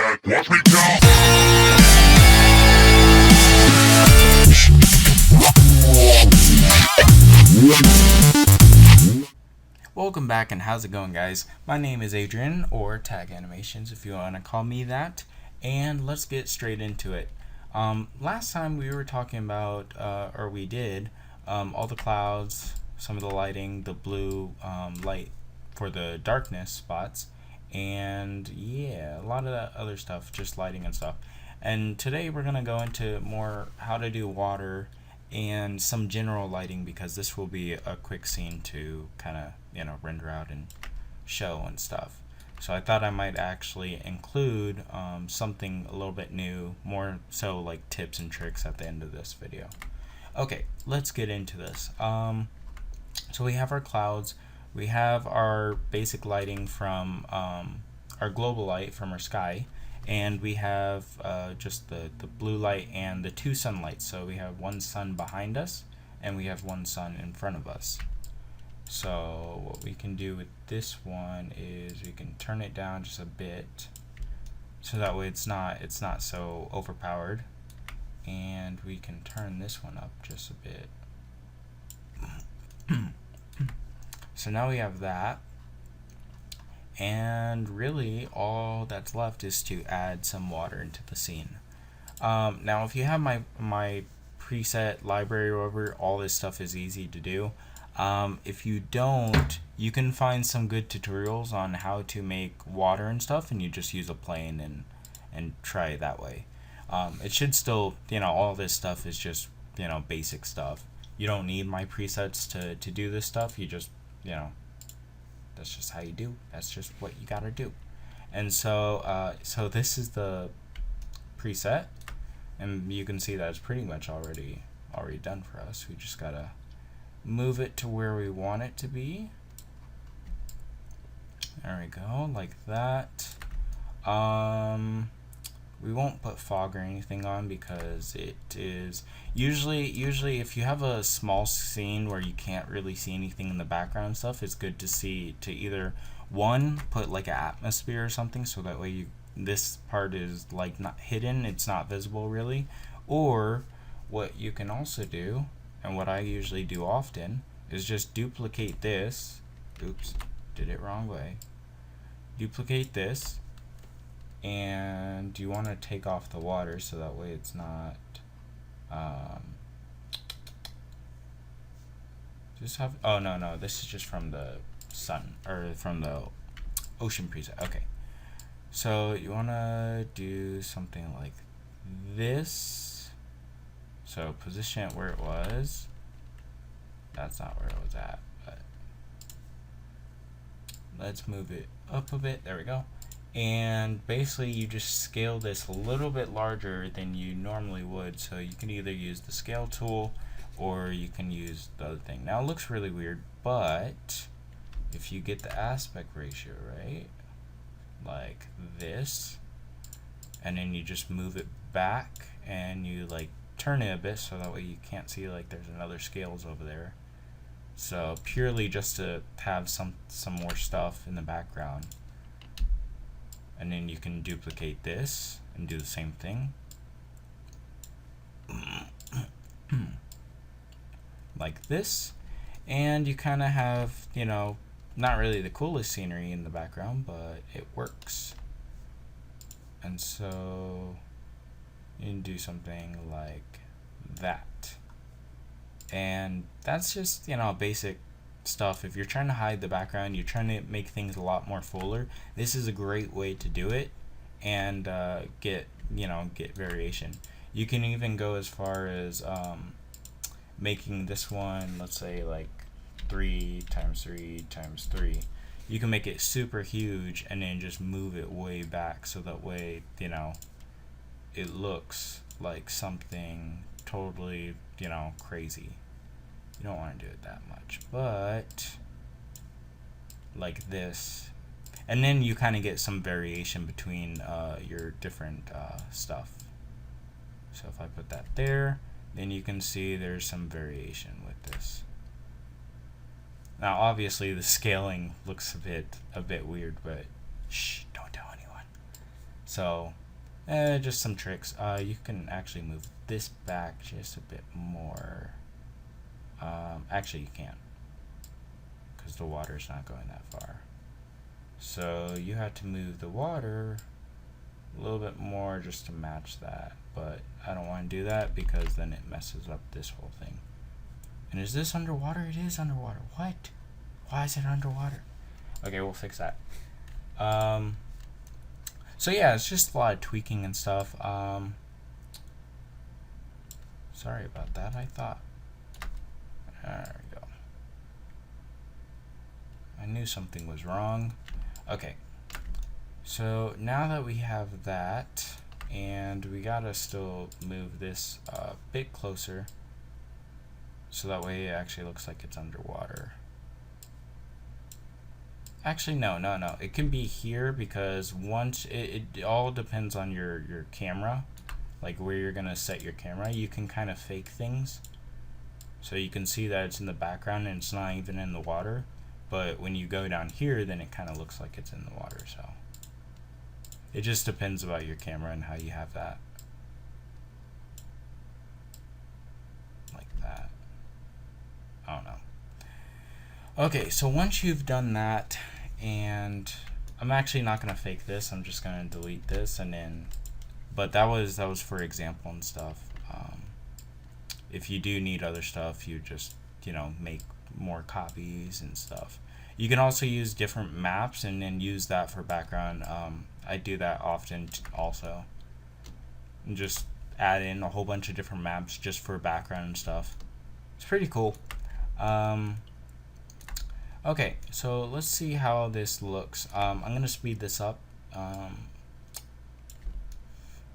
back, watch me now. Welcome back, and how's it going, guys? My name is Adrian, or Tag Animations if you want to call me that, and let's get straight into it. Last time we were talking about, or we did, all the clouds, some of the lighting, the blue light for the darkness spots, and yeah, a lot of that other stuff, just lighting and stuff. And today we're going to go into more how to do water and some general lighting, because this will be a quick scene to kind of render out and show and stuff. So I thought I might actually include something a little bit new, more so like tips and tricks at the end of this video. Okay, let's get into this. So we have our clouds, we have our basic lighting from our global light from our sky, and we have just the blue light and the two sunlights. So we have one sun behind us and we have one sun in front of us. So what we can do with this one is we can turn it down just a bit, so that way it's not so overpowered, and we can turn this one up just a bit. So now we have that, and really all that's left is to add some water into the scene. Now if you have my preset library over, all this stuff is easy to do. If you don't, you can find some good tutorials on how to make water and stuff, and you just use a plane and try it that way. It should still, all this stuff is just, basic stuff. You don't need my presets to do this stuff. You just, that's just how you do. That's just what you gotta do. And so, so this is the preset, and you can see that it's pretty much already done for us. We just gotta move it to where we want it to be. There we go, like that. We won't put fog or anything on, because it is usually if you have a small scene where you can't really see anything in the background and stuff, it's good to either one, put like an atmosphere or something, so that way this part is like not hidden, it's not visible really. Or what you can also do, and what I usually do often, is just duplicate this. Oops, did it wrong way. Duplicate this, and you want to take off the water so that way it's not oh no, this is just from the sun, or from the ocean preset. Okay, so you want to do something like this. So position it where it was. That's not where it was at, but let's move it up a bit. There we go. And basically you just scale this a little bit larger than you normally would. So you can either use the scale tool, or you can use the other thing. Now it looks really weird, but if you get the aspect ratio right, like this, and then you just move it back and you like turn it a bit, so that way you can't see like there's another scales over there. So purely just to have some more stuff in the background. And then you can duplicate this and do the same thing. Like this. And you kind of have, not really the coolest scenery in the background, but it works. And so you can do something like that. And that's just, basic stuff. If you're trying to hide the background, you're trying to make things a lot more fuller, this is a great way to do it and get variation. You can even go as far as making this one, let's say like 3 times 3 times 3. You can make it super huge and then just move it way back, so that way it looks like something totally crazy. You don't want to do it that much, but like this, and then you kind of get some variation between your different stuff. So if I put that there, then you can see there's some variation with this. Now obviously the scaling looks a bit weird, but shh, don't tell anyone. So just some tricks. You can actually move this back just a bit more. Actually you can't, because the water's not going that far. So you have to move the water a little bit more just to match that, but I don't want to do that because then it messes up this whole thing. And is this underwater? It is underwater. What? Why is it underwater? Okay, we'll fix that. So yeah, it's just a lot of tweaking and stuff. Sorry about that. I thought, there we go. I knew something was wrong. Okay, so now that we have that, and we gotta still move this a bit closer so that way it actually looks like it's underwater. Actually, no. It can be here because once it all depends on your camera, like where you're gonna set your camera. You can kind of fake things, so you can see that it's in the background and it's not even in the water. But when you go down here, then it kind of looks like it's in the water. So it just depends about your camera and how you have that. Like that. I don't know. Okay, so once you've done that, and I'm actually not gonna fake this. I'm just gonna delete this, and then. But that was for example and stuff. If you do need other stuff, you just make more copies and stuff. You can also use different maps and then use that for background. I do that often also, and just add in a whole bunch of different maps just for background and stuff. It's pretty cool. Okay, so let's see how this looks. I'm gonna speed this up.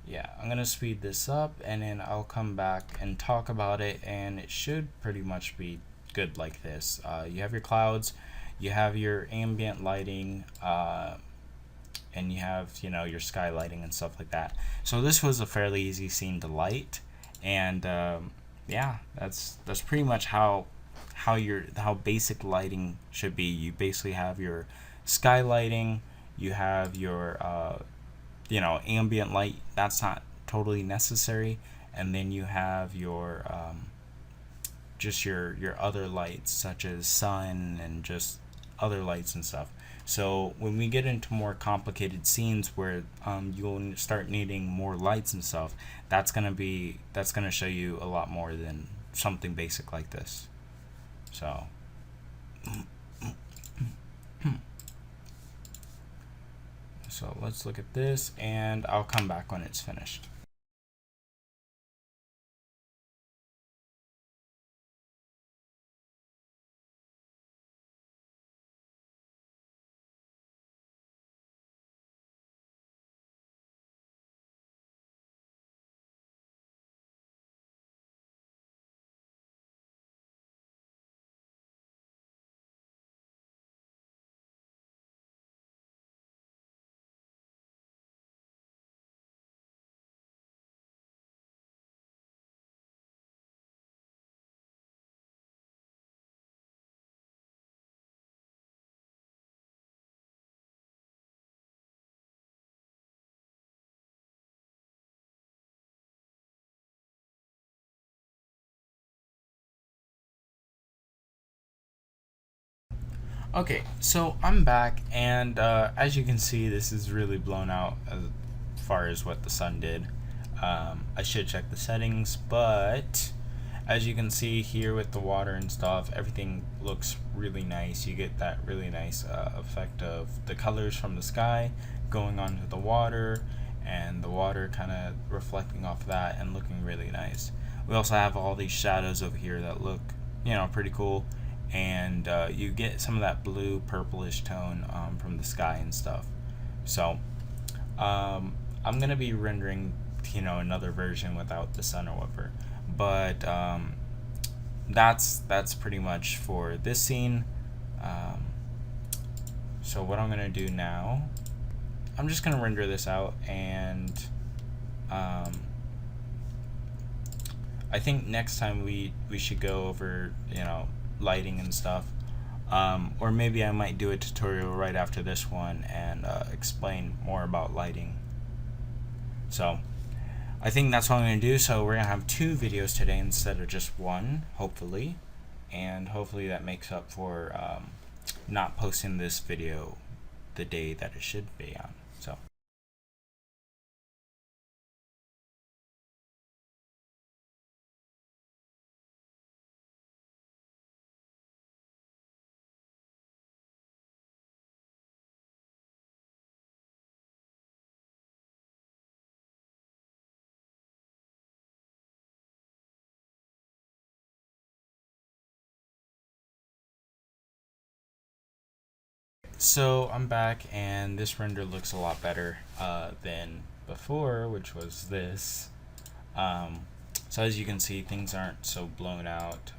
Yeah, I'm gonna speed this up, and then I'll come back and talk about it, and it should pretty much be good like this. You have your clouds, you have your ambient lighting, and you have your sky lighting and stuff like that. So this was a fairly easy scene to light, and yeah, that's pretty much how basic lighting should be. You basically have your sky lighting, you have your ambient light. That's not totally necessary, and then you have your just your other lights such as sun and just other lights and stuff. So when we get into more complicated scenes where you'll start needing more lights and stuff, that's gonna show you a lot more than something basic like this. So so let's look at this, and I'll come back when it's finished. Okay, so I'm back, and as you can see, this is really blown out as far as what the sun did. I should check the settings, but as you can see here with the water and stuff, everything looks really nice. You get that really nice effect of the colors from the sky going onto the water, and the water kind of reflecting off that and looking really nice. We also have all these shadows over here that look, pretty cool. And you get some of that blue purplish tone from the sky and stuff. So I'm gonna be rendering another version without the sun or whatever, but that's pretty much for this scene. So what I'm gonna do now, I'm just gonna render this out, and I think next time we should go over lighting and stuff, or maybe I might do a tutorial right after this one and explain more about lighting. So I think that's what I'm going to do. So we're going to have 2 videos today instead of just 1, hopefully. And hopefully that makes up for not posting this video the day that it should be on. So I'm back, and this render looks a lot better than before, which was this. So as you can see, things aren't so blown out,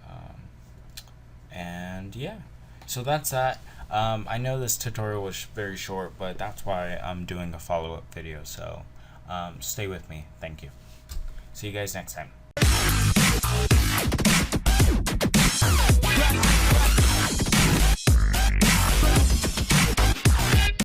and yeah, so that's that. I know this tutorial was very short, but that's why I'm doing a follow-up video, so stay with me. Thank you. See you guys next time.